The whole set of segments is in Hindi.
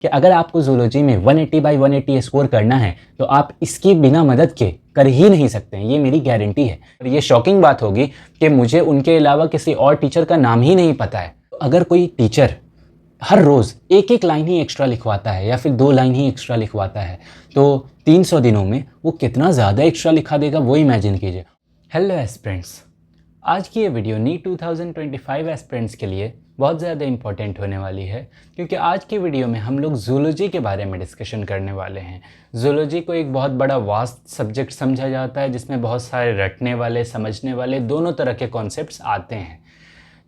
कि अगर आपको जूलॉजी में 180 बाई 180 स्कोर करना है तो आप इसकी बिना मदद के कर ही नहीं सकते हैं, ये मेरी गारंटी है। और ये शॉकिंग बात होगी कि मुझे उनके अलावा किसी और टीचर का नाम ही नहीं पता है। तो अगर कोई टीचर हर रोज़ एक एक लाइन ही एक्स्ट्रा लिखवाता है या फिर 2 लाइन ही एक्स्ट्रा लिखवाता है तो 300 दिनों में वो कितना ज़्यादा एक्स्ट्रा लिखा देगा वो इमेजिन कीजिए। हेलो एस्पिरेंट्स, आज की ये वीडियो नीट 2025 एस्पिरेंट्स के लिए बहुत ज़्यादा इंपॉर्टेंट होने वाली है, क्योंकि आज की वीडियो में हम लोग जूलॉजी के बारे में डिस्कशन करने वाले हैं। जूलॉजी को एक बहुत बड़ा वास्ट सब्जेक्ट समझा जाता है जिसमें बहुत सारे रटने वाले, समझने वाले दोनों तरह के कॉन्सेप्ट्स आते हैं।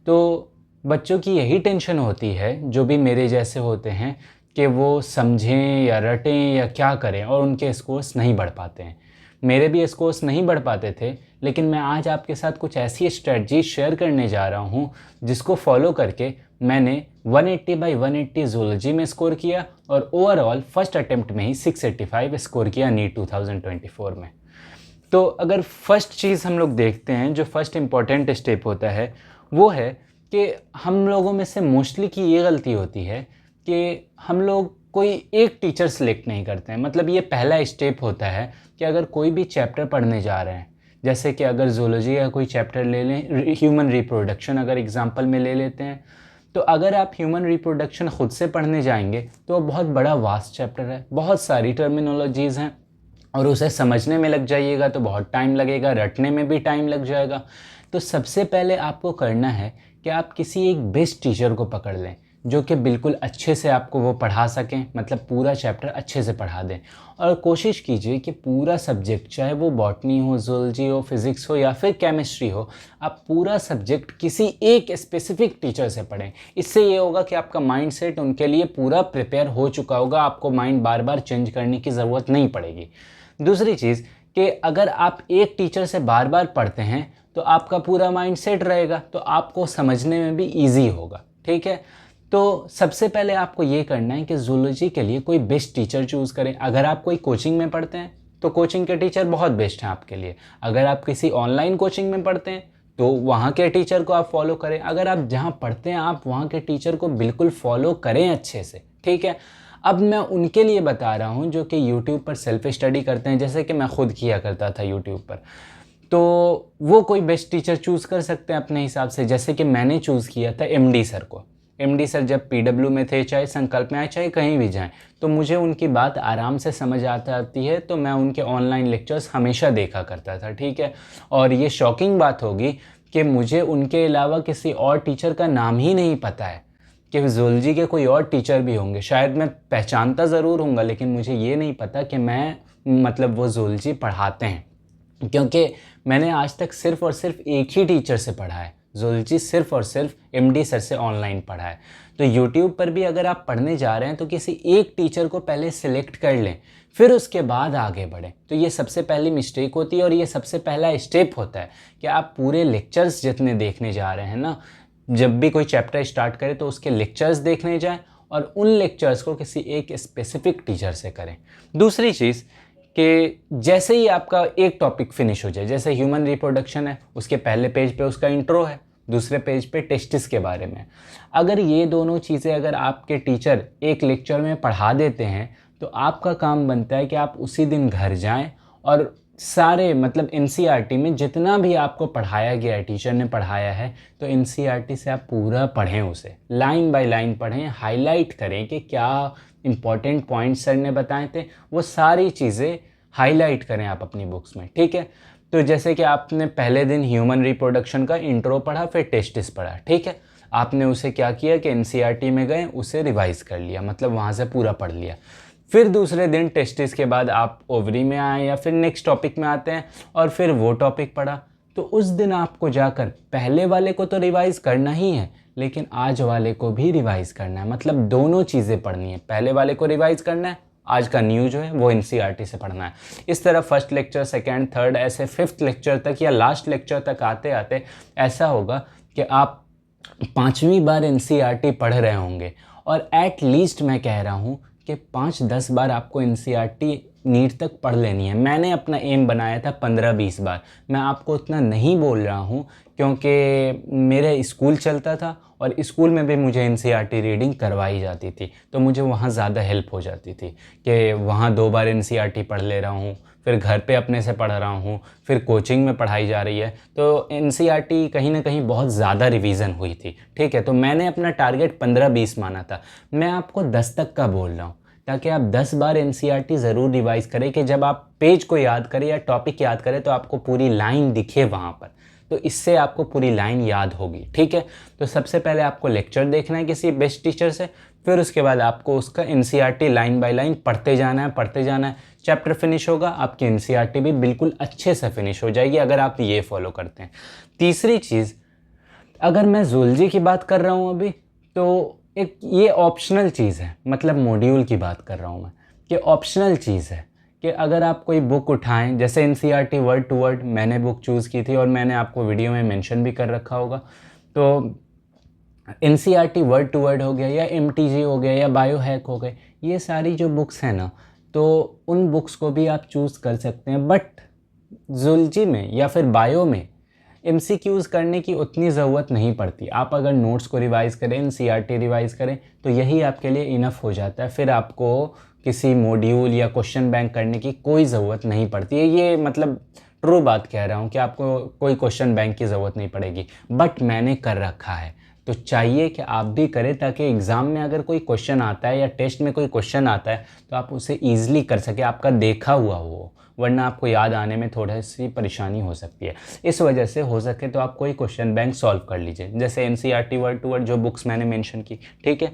तो बच्चों की यही टेंशन होती है, जो भी मेरे जैसे होते हैं, कि वो समझें या रटें या क्या करें और उनके स्कोर्स नहीं बढ़ पाते हैं। मेरे भी स्कोर्स नहीं बढ़ पाते थे, लेकिन मैं आज आपके साथ कुछ ऐसी स्ट्रेटजी शेयर करने जा रहा हूँ जिसको फॉलो करके मैंने 180 बाई 180 जूलॉजी में स्कोर किया और ओवरऑल फर्स्ट अटेम्प्ट में ही 685 स्कोर किया नीट 2024 में। तो अगर फर्स्ट चीज़ हम लोग देखते हैं, जो फर्स्ट इम्पॉर्टेंट स्टेप होता है वो है कि हम लोगों में से मोस्टली की ये गलती होती है कि हम लोग कोई एक टीचर सेलेक्ट नहीं करते हैं। मतलब ये पहला स्टेप होता है कि अगर कोई भी चैप्टर पढ़ने जा रहे हैं, जैसे कि अगर जूलॉजी का कोई चैप्टर ले लें, ह्यूमन रिप्रोडक्शन अगर एग्जांपल में ले लेते हैं, तो अगर आप ह्यूमन रिप्रोडक्शन ख़ुद से पढ़ने जाएंगे तो बहुत बड़ा वास्ट चैप्टर है, बहुत सारी टर्मिनोलॉजीज़ हैं और उसे समझने में लग जाइएगा तो बहुत टाइम लगेगा, रटने में भी टाइम लग जाएगा। तो सबसे पहले आपको करना है कि आप किसी एक बेस्ट टीचर को पकड़ लें जो कि बिल्कुल अच्छे से आपको वो पढ़ा सकें, मतलब पूरा चैप्टर अच्छे से पढ़ा दें। और कोशिश कीजिए कि पूरा सब्जेक्ट, चाहे वो बॉटनी हो, जूलॉजी हो, फिज़िक्स हो या फिर केमिस्ट्री हो, आप पूरा सब्जेक्ट किसी एक स्पेसिफिक टीचर से पढ़ें। इससे ये होगा कि आपका माइंड सेट उनके लिए पूरा प्रिपेयर हो चुका होगा, आपको माइंड बार बार चेंज करने की ज़रूरत नहीं पड़ेगी। दूसरी चीज़ कि अगर आप एक टीचर से बार बार पढ़ते हैं तो आपका पूरा माइंड सेट रहेगा, तो आपको समझने में भी ईजी होगा। ठीक है, तो सबसे पहले आपको ये करना है कि जूलॉजी के लिए कोई बेस्ट टीचर चूज़ करें। अगर आप कोई कोचिंग में पढ़ते हैं तो कोचिंग के टीचर बहुत बेस्ट हैं आपके लिए। अगर आप किसी ऑनलाइन कोचिंग में पढ़ते हैं तो वहाँ के टीचर को आप फॉलो करें। अगर आप जहाँ पढ़ते हैं आप वहाँ के टीचर को बिल्कुल फॉलो करें अच्छे से। ठीक है, अब मैं उनके लिए बता रहा हूँ जो कि यूट्यूब पर सेल्फ स्टडी करते हैं, जैसे कि मैं खुद किया करता था यूट्यूब पर। तो वो कोई बेस्ट टीचर चूज़ कर सकते हैं अपने हिसाब से, जैसे कि मैंने चूज़ किया था एमडी सर को। एमडी सर जब पीडब्ल्यू में थे, चाहे संकल्प में आए, चाहे कहीं भी जाएं, तो मुझे उनकी बात आराम से समझ आती है, तो मैं उनके ऑनलाइन लेक्चर्स हमेशा देखा करता था। ठीक है, और ये शॉकिंग बात होगी कि मुझे उनके अलावा किसी और टीचर का नाम ही नहीं पता है कि जूलॉजी के कोई और टीचर भी होंगे। शायद मैं पहचानता ज़रूर हूँगा, लेकिन मुझे ये नहीं पता कि मैं मतलब वो जूलॉजी पढ़ाते हैं, क्योंकि मैंने आज तक सिर्फ़ और सिर्फ एक ही टीचर से पढ़ा है। जूलॉजी सिर्फ़ और सिर्फ एमडी सर से ऑनलाइन पढ़ा है। तो यूट्यूब पर भी अगर आप पढ़ने जा रहे हैं तो किसी एक टीचर को पहले सिलेक्ट कर लें, फिर उसके बाद आगे बढ़ें। तो ये सबसे पहली मिस्टेक होती है और ये सबसे पहला स्टेप होता है कि आप पूरे लेक्चर्स जितने देखने जा रहे हैं ना, जब भी कोई चैप्टर स्टार्ट करें तो उसके लेक्चर्स देखने जाएँ और उन लेक्चर्स को किसी एक स्पेसिफिक टीचर से करें। दूसरी चीज़ कि जैसे ही आपका एक टॉपिक फिनिश हो जाए, जैसे ह्यूमन रिप्रोडक्शन है, उसके पहले पेज पे उसका इंट्रो है, दूसरे पेज पे टेस्टिस के बारे में। अगर ये दोनों चीज़ें अगर आपके टीचर एक लेक्चर में पढ़ा देते हैं तो आपका काम बनता है कि आप उसी दिन घर जाएं और सारे मतलब एनसीईआरटी में जितना भी आपको पढ़ाया गया है, टीचर ने पढ़ाया है, तो एनसीईआरटी से आप पूरा पढ़ें, उसे लाइन बाय लाइन पढ़ें, हाईलाइट करें कि क्या इंपॉर्टेंट पॉइंट सर ने बताए थे, वो सारी चीज़ें हाईलाइट करें आप अपनी बुक्स में। ठीक है, तो जैसे कि आपने पहले दिन ह्यूमन रिप्रोडक्शन का इंट्रो पढ़ा, फिर टेस्टिस पढ़ा। ठीक है, आपने उसे क्या किया कि एनसीईआरटी में गए, उसे रिवाइज कर लिया, मतलब वहाँ से पूरा पढ़ लिया। फिर दूसरे दिन टेस्टिस के बाद आप ओवरी में आए या फिर नेक्स्ट टॉपिक में आते हैं और फिर वो टॉपिक पढ़ा। तो उस दिन आपको जाकर पहले वाले को तो रिवाइज़ करना ही है, लेकिन आज वाले को भी रिवाइज़ करना है। मतलब दोनों चीज़ें पढ़नी है, पहले वाले को रिवाइज़ करना है, आज का न्यू जो है वो एनसीईआरटी से पढ़ना है। इस तरह फर्स्ट लेक्चर, सेकेंड, थर्ड, ऐसे फिफ्थ लेक्चर तक या लास्ट लेक्चर तक आते आते ऐसा होगा कि आप 5वीं बार एनसीईआरटी पढ़ रहे होंगे। और एट लीस्ट मैं कह रहा हूँ कि 5-10 बार आपको एनसीईआरटी नीट तक पढ़ लेनी है। मैंने अपना एम बनाया था 15-20 बार। मैं आपको उतना नहीं बोल रहा हूँ क्योंकि मेरे स्कूल चलता था और स्कूल में भी मुझे एनसीईआरटी रीडिंग करवाई जाती थी, तो मुझे वहाँ ज़्यादा हेल्प हो जाती थी कि वहाँ 2 बार एनसीईआरटी पढ़ ले रहा हूँ, फिर घर पे अपने से पढ़ रहा हूँ, फिर कोचिंग में पढ़ाई जा रही है, तो एनसीईआरटी कहीं ना कहीं बहुत ज़्यादा रिवीजन हुई थी। ठीक है, तो मैंने अपना टारगेट 15-20 माना था। मैं आपको 10 तक का बोल रहा हूँ ताकि आप 10 बार एनसीईआरटी ज़रूर रिवाइज़ करें कि जब आप पेज को याद करें या टॉपिक याद करें तो आपको पूरी लाइन दिखे वहाँ पर, तो इससे आपको पूरी लाइन याद होगी। ठीक है, तो सबसे पहले आपको लेक्चर देखना है किसी बेस्ट टीचर से, फिर उसके बाद आपको उसका एनसीईआरटी लाइन बाय लाइन पढ़ते जाना है। चैप्टर फिनिश होगा, आपकी एनसीईआरटी भी बिल्कुल अच्छे से फिनिश हो जाएगी अगर आप ये फॉलो करते हैं। तीसरी चीज़, अगर मैं ज़ूलॉजी की बात कर रहा हूँ अभी, तो एक ये ऑप्शनल चीज़ है, मतलब मॉड्यूल की बात कर रहा हूँ मैं कि ऑप्शनल चीज़ है कि अगर आप कोई बुक उठाएं, जैसे एनसीईआरटी वर्ड टू वर्ड मैंने बुक चूज़ की थी और मैंने आपको वीडियो में मेंशन भी कर रखा होगा, तो एनसीईआरटी वर्ड टू वर्ड हो गया या एमटीजी हो गया या बायो हैक हो गए, ये सारी जो बुक्स हैं ना, तो उन बुक्स को भी आप चूज़ कर सकते हैं। बट ज़ूलॉजी में या फिर बायो में एमसीक्यूज़ करने की उतनी ज़रूरत नहीं पड़ती। आप अगर नोट्स को रिवाइज़ करें, एनसीईआरटी रिवाइज़ करें, तो यही आपके लिए इनफ हो जाता है। फिर आपको किसी मॉड्यूल या क्वेश्चन बैंक करने की कोई ज़रूरत नहीं पड़ती है। ये मतलब ट्रू बात कह रहा हूँ कि आपको कोई क्वेश्चन बैंक की ज़रूरत नहीं पड़ेगी, बट मैंने कर रखा है, तो चाहिए कि आप भी करें ताकि एग्ज़ाम में अगर कोई क्वेश्चन आता है या टेस्ट में कोई क्वेश्चन आता है तो आप उसे ईज़िली कर सके, आपका देखा हुआ हो, वरना आपको याद आने में थोड़ी सी परेशानी हो सकती है। इस वजह से हो सके तो आप कोई क्वेश्चन बैंक सॉल्व कर लीजिए, जैसे एनसीईआरटी वर्ड टू वर्ड जो बुक्स मैंने मेंशन की। ठीक है,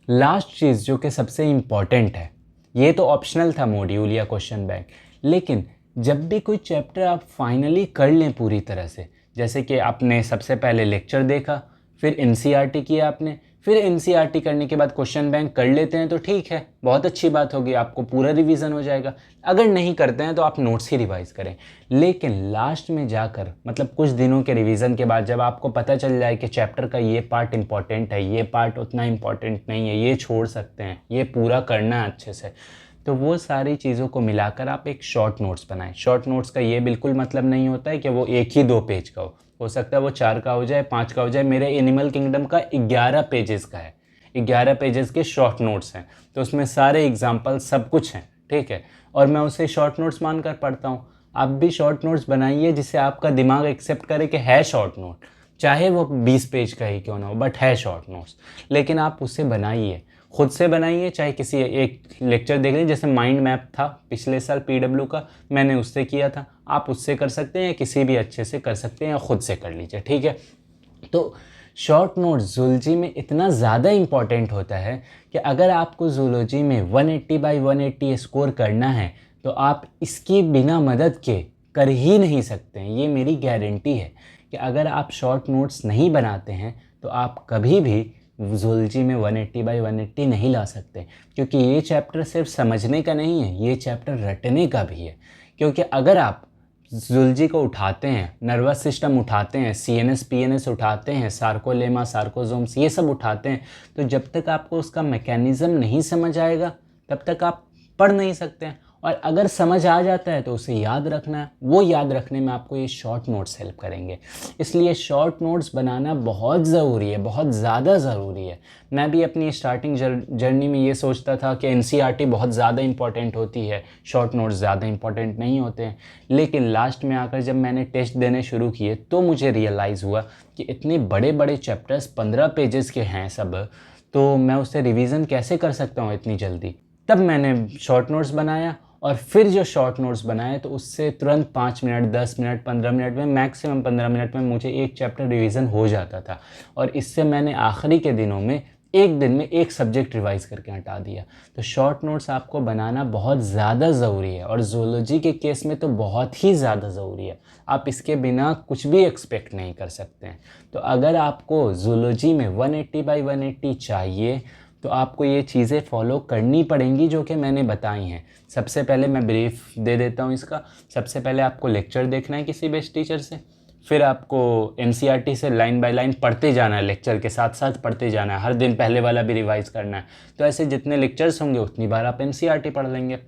लास्ट चीज़ जो कि सबसे इम्पॉर्टेंट है, ये तो ऑप्शनल था मॉड्यूल या क्वेश्चन बैंक, लेकिन जब भी कोई चैप्टर आप फाइनली कर लें पूरी तरह से, जैसे कि आपने सबसे पहले लेक्चर देखा, फिर एनसीईआरटी किया आपने, फिर एनसीईआरटी करने के बाद क्वेश्चन बैंक कर लेते हैं तो ठीक है, बहुत अच्छी बात होगी, आपको पूरा रिवीजन हो जाएगा। अगर नहीं करते हैं तो आप नोट्स ही रिवाइज करें, लेकिन लास्ट में जाकर मतलब कुछ दिनों के रिवीजन के बाद जब आपको पता चल जाए कि चैप्टर का ये पार्ट इंपॉर्टेंट है, ये पार्ट उतना इंपॉर्टेंट नहीं है, ये छोड़ सकते हैं, ये पूरा करना है अच्छे से, तो वो सारी चीज़ों को मिलाकर आप एक शॉर्ट नोट्स बनाएं। शॉर्ट नोट्स का ये बिल्कुल मतलब नहीं होता है कि वो 1 ही 2 पेज का हो सकता है वो 4 का हो जाए, 5 का हो जाए। मेरे एनिमल किंगडम का 11 पेजेस का है, 11 पेजेस के शॉर्ट नोट्स हैं, तो उसमें सारे एग्जाम्पल सब कुछ हैं। ठीक है, और मैं उसे शॉर्ट नोट्स मानकर पढ़ता हूँ। आप भी शॉर्ट नोट्स बनाइए जिससे आपका दिमाग एक्सेप्ट करे कि है शॉर्ट नोट, चाहे वो 20 पेज का ही क्यों ना हो, बट है शॉर्ट नोट्स। लेकिन आप उससे बनाइए, खुद से बनाइए, चाहे किसी एक लेक्चर देख लीजिए, जैसे माइंड मैप था पिछले साल पीडब्ल्यू का, मैंने उससे किया था, आप उससे कर सकते हैं या किसी भी अच्छे से कर सकते हैं या खुद से कर लीजिए। ठीक है, तो शॉर्ट नोट ज़ूलॉजी में इतना ज़्यादा इम्पॉर्टेंट होता है कि अगर आपको ज़ूलॉजी में 180 बाई 180 स्कोर करना है तो आप इसकी बिना मदद के कर ही नहीं सकते हैं। ये मेरी गारंटी है कि अगर आप शॉर्ट नोट्स नहीं बनाते हैं तो आप कभी भी ज़ूलॉजी में 180 बाई 180 नहीं ला सकते, क्योंकि ये चैप्टर सिर्फ समझने का नहीं है, ये चैप्टर रटने का भी है। क्योंकि अगर आप ज़ूलॉजी को उठाते हैं, नर्वस सिस्टम उठाते हैं, सीएनएस पीएनएस उठाते हैं, सार्कोलेमा सार्कोजोम्स ये सब उठाते हैं, तो जब तक आपको उसका मैकेनिज़्म नहीं समझ आएगा तब तक आप पढ़ नहीं सकते हैं। और अगर समझ आ जाता है तो उसे याद रखना है, वो याद रखने में आपको ये शॉर्ट नोट्स हेल्प करेंगे। इसलिए शॉर्ट नोट्स बनाना बहुत ज़रूरी है, बहुत ज़्यादा ज़रूरी है। मैं भी अपनी स्टार्टिंग जर्नी में ये सोचता था कि एनसीईआरटी बहुत ज़्यादा इंपॉर्टेंट होती है, शॉर्ट नोट्स ज़्यादा इंपॉर्टेंट नहीं होते हैं। लेकिन लास्ट में आकर जब मैंने टेस्ट देने शुरू किए तो मुझे रियलाइज़ हुआ कि इतने बड़े बड़े चैप्टर्स 15 पेजेस के हैं सब, तो मैं उससे रिवीजन कैसे कर सकता हूँ इतनी जल्दी। तब मैंने शॉर्ट नोट्स बनाया, और फिर जो शॉर्ट नोट्स बनाए तो उससे तुरंत 5 मिनट 10 मिनट 15 मिनट में, मैक्सिमम 15 मिनट में मुझे एक चैप्टर रिवीजन हो जाता था। और इससे मैंने आखिरी के दिनों में एक दिन में एक सब्जेक्ट रिवाइज करके हटा दिया। तो शॉर्ट नोट्स आपको बनाना बहुत ज़्यादा ज़रूरी है, और ज़ूलॉजी के केस में तो बहुत ही ज़्यादा ज़रूरी है। आप इसके बिना कुछ भी एक्सपेक्ट नहीं कर सकते हैं। तो अगर आपको ज़ूलॉजी में 180 बाई 180 चाहिए तो आपको ये चीज़ें फॉलो करनी पड़ेंगी जो कि मैंने बताई हैं। सबसे पहले मैं ब्रीफ दे देता हूँ इसका। सबसे पहले आपको लेक्चर देखना है किसी बेस्ट टीचर से, फिर आपको एनसीईआरटी से लाइन बाय लाइन पढ़ते जाना है, लेक्चर के साथ साथ पढ़ते जाना है, हर दिन पहले वाला भी रिवाइज़ करना है। तो ऐसे जितने लेक्चर्स होंगे उतनी बार आप एनसीईआरटी पढ़ लेंगे।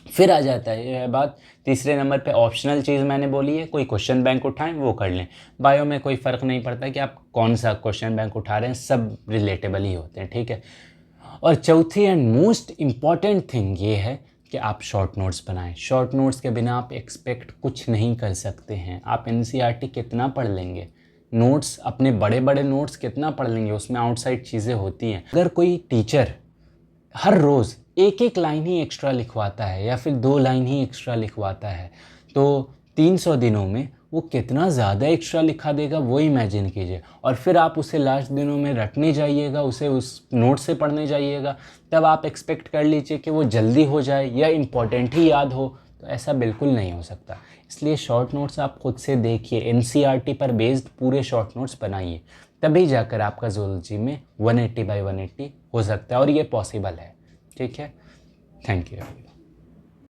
फिर आ जाता है यह बात तीसरे नंबर पे ऑप्शनल चीज़ मैंने बोली है, कोई क्वेश्चन बैंक उठाएं वो कर लें। बायो में कोई फ़र्क नहीं पड़ता कि आप कौन सा क्वेश्चन बैंक उठा रहे हैं, सब रिलेटेबल ही होते हैं, ठीक है। और चौथी एंड मोस्ट इम्पॉर्टेंट थिंग ये है कि आप शॉर्ट नोट्स बनाएं। शॉर्ट नोट्स के बिना आप एक्सपेक्ट कुछ नहीं कर सकते हैं। आप एनसीईआरटी कितना पढ़ लेंगे, नोट्स अपने बड़े बड़े नोट्स कितना पढ़ लेंगे, उसमें आउटसाइड चीज़ें होती हैं। अगर कोई टीचर हर रोज़ एक एक लाइन ही एक्स्ट्रा लिखवाता है या फिर 2 लाइन ही एक्स्ट्रा लिखवाता है, तो 300 दिनों में वो कितना ज़्यादा एक्स्ट्रा लिखा देगा वो इमेजिन कीजिए। और फिर आप उसे लास्ट दिनों में रटने जाइएगा, उसे उस नोट से पढ़ने जाइएगा, तब आप एक्सपेक्ट कर लीजिए कि वो जल्दी हो जाए या इम्पॉर्टेंट ही याद हो, तो ऐसा बिल्कुल नहीं हो सकता। इसलिए शॉर्ट नोट्स आप खुद से देखिए, एनसीईआरटी पर बेस्ड पूरे शॉर्ट नोट्स बनाइए, तभी जाकर आपका ज़ूलॉजी में 180 बाय 180 हो सकता है और ये पॉसिबल है, ठीक है। Thank you.